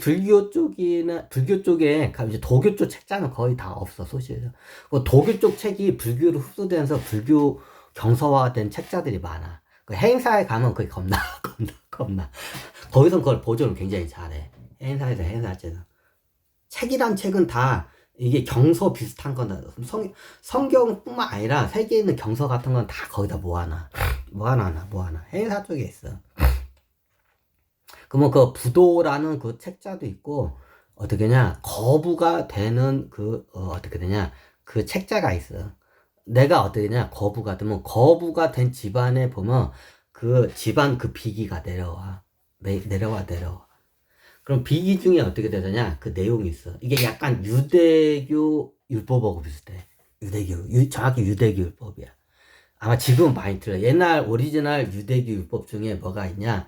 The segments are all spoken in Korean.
불교 쪽에 이제 도교 쪽 책자는 거의 다 없어 소시에서. 그 도교 쪽 책이 불교로 흡수되면서 불교 경서화된 책자들이 많아. 그 행사에 가면 그게 겁나 겁나. 거기선 그걸 보존을 굉장히 잘해. 행사에서 행사할 때는. 책이란 책은 다 이게 경서 비슷한 거나 성경뿐만 아니라 세계에 있는 경서 같은 건 다 거기다 모아놔. 모아놔. 행사 쪽에 있어. 그러면 그 부도라는 그 책자도 있고 어떻게냐 거부가 되는 어떻게 되냐 그 책자가 있어. 내가 어떻게냐 거부가 되면 거부가 된 집안에 보면 그 집안 그 비기가 내려와. 그럼 비기 중에 어떻게 되느냐 그 내용이 있어. 이게 약간 유대교 율법하고 비슷해. 정확히 유대교 율법이야. 아마 지금 많이 틀려. 옛날 오리지널 유대교 율법 중에 뭐가 있냐.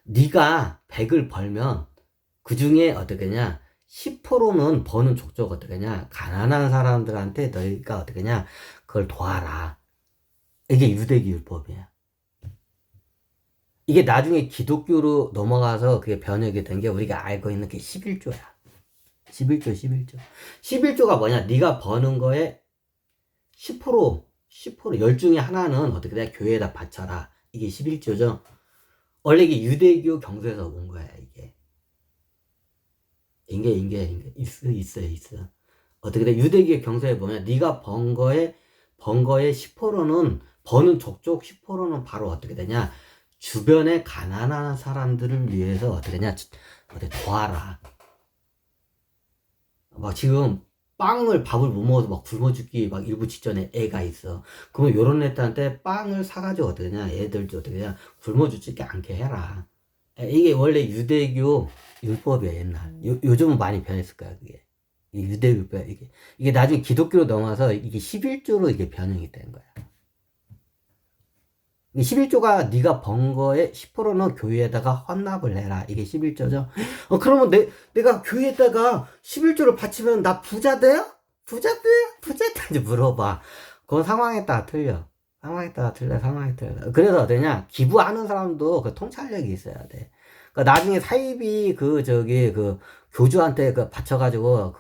네가 100을 벌면 그 중에 어떻게냐 10%는 버는 족족 어떻게냐 가난한 사람들한테 너희가 어떻게냐 그걸 도와라. 이게 유대교 율법이야. 이게 나중에 기독교로 넘어가서 그게 번역이 된 게 우리가 알고 있는 게 11조야. 11조가 뭐냐? 네가 버는 거에 10% 중에 하나는 어떻게 돼? 교회에다 바쳐라. 이게 11조죠. 원래 이게 유대교 경서에서 온 거야, 이게. 있어. 어떻게 돼? 유대교 경서에 보면 네가 번 거에 10%는 버는 족족 10%는 바로 어떻게 되냐? 주변에 가난한 사람들을 위해서 어떻게 되냐? 도와라. 막 지금 밥을 못 먹어서 막 굶어 죽기 막 일부 직전에 애가 있어. 그러면 요런 애들한테 빵을 사가지고 어떻게 되냐? 애들도 어떻게 되냐? 굶어 죽지 않게 해라. 이게 원래 유대교 율법이야, 옛날. 요즘은 많이 변했을 거야, 그게. 유대교 율법이야, 이게. 이게 나중에 기독교로 넘어와서 이게 11조로 이게 변형이 된 거야. 11조가 네가 번 거에 10%는 교회에다가 헌납을 해라. 이게 11조죠. 그러면 내가 교회에다가 11조를 바치면 나 부자 돼요? 부자 이제 물어봐. 그건 상황에 따라 틀려. 상황에 따라 틀려. 그래서 어떠냐? 기부하는 사람도 그 통찰력이 있어야 돼. 그러니까 나중에 사입이 교주한테 바쳐가지고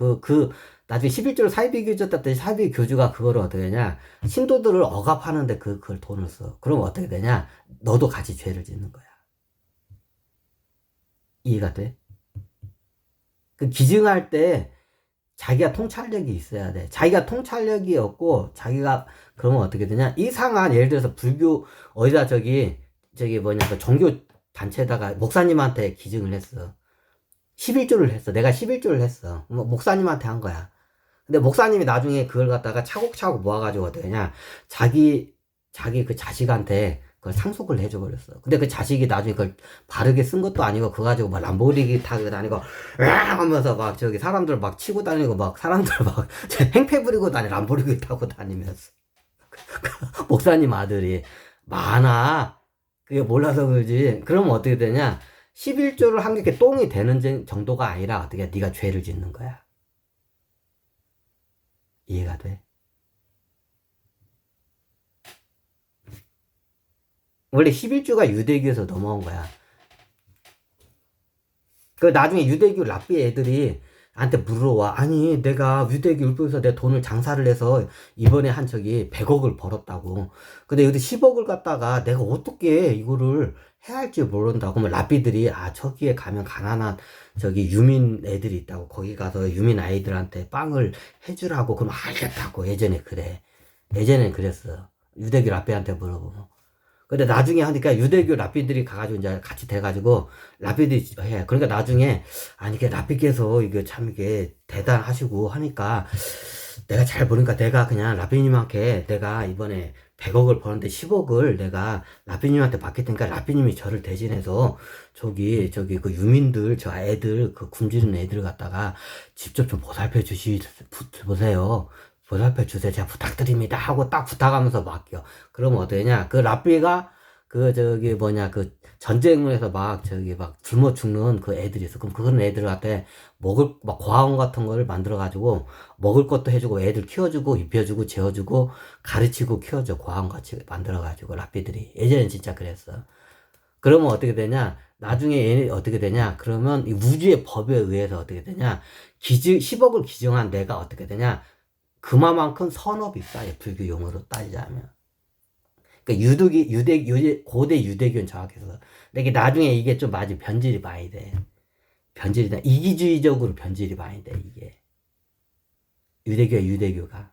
나중에 11조를 사이비 교주 땄더니 사이비 교주가 그거를 어떻게 되냐 신도들을 억압하는데 그걸 돈을 써. 그럼 어떻게 되냐 너도 같이 죄를 짓는 거야. 이해가 돼? 그 기증할 때 자기가 통찰력이 있어야 돼. 자기가 통찰력이 없고 자기가 그러면 어떻게 되냐 이상한 예를 들어서 불교 어디다 그 종교 단체에다가 목사님한테 기증을 했어. 11조를 했어. 내가 11조를 했어. 목사님한테 한 거야. 근데 목사님이 나중에 그걸 갖다가 차곡차곡 모아가지고 어떻게 하냐 자기 그 자식한테 그걸 상속을 해줘 버렸어. 근데 그 자식이 나중에 그걸 바르게 쓴 것도 아니고 그거 가지고 막 람보르기니 타고 다니고 하면서 막 사람들 막 치고 다니고 막 사람들 막 행패 부리고 람보르기니 타고 다니면서 목사님 아들이 많아. 그게 몰라서 그러지. 그러면 어떻게 되냐 11조를 한 게 똥이 되는 정도가 아니라 어떻게 네가 죄를 짓는 거야. 이해가 돼? 원래 11조가 유대교에서 넘어온 거야. 그 나중에 유대교 랍비 애들이 나한테 물어와. 아니 내가 유대교 율법에서 내 돈을 장사를 해서 이번에 100억을 벌었다고. 근데 여기 10억을 갖다가 내가 어떻게 이거를 해야 할지 모른다고. 그러면 랍비들이 저기에 가면 가난한 유민 애들이 있다고. 거기 가서 유민 아이들한테 빵을 해주라고. 그럼 알겠다고. 예전에 그랬어. 유대교 랍비한테 물어보면. 근데 나중에 하니까 유대교 랍비들이 가가지고 이제 같이 돼가지고 랍비들이 해. 그러니까 나중에 이게 랍비께서 이게 참 이게 대단하시고 하니까 내가 잘 보니까 내가 그냥 랍비님한테 내가 이번에 100억을 버는데 10억을 내가 랍비님한테 받게 되니까 랍비님이 저를 대신해서 그 유민들 애들 굶주리는 애들 갖다가 직접 좀 보살펴 보세요. 보살펴 주세요. 제가 부탁드립니다. 하고 딱 부탁하면서 맡겨. 그러면 어떠냐? 그 랍비가 전쟁을 해서 막 굶어 죽는 그 애들이 있어. 그럼 그런 애들한테 과원 같은 거를 만들어가지고 먹을 것도 해주고 애들 키워주고 입혀주고 재워주고 가르치고 키워줘. 과원 같이 만들어가지고 랍비들이. 예전엔 진짜 그랬어. 그러면 어떻게 되냐? 나중에 얘 어떻게 되냐? 그러면 이 우주의 법에 의해서 어떻게 되냐? 10억을 기증한 내가 어떻게 되냐? 그만큼 선업이 쌓여, 불교 용어로 따지자면. 그러니까 고대 유대교는 정확해서. 근데 이게 나중에 이게 좀 많이 변질이 많이 돼. 변질이다. 이기주의적으로 변질이 많이 돼, 이게. 유대교가.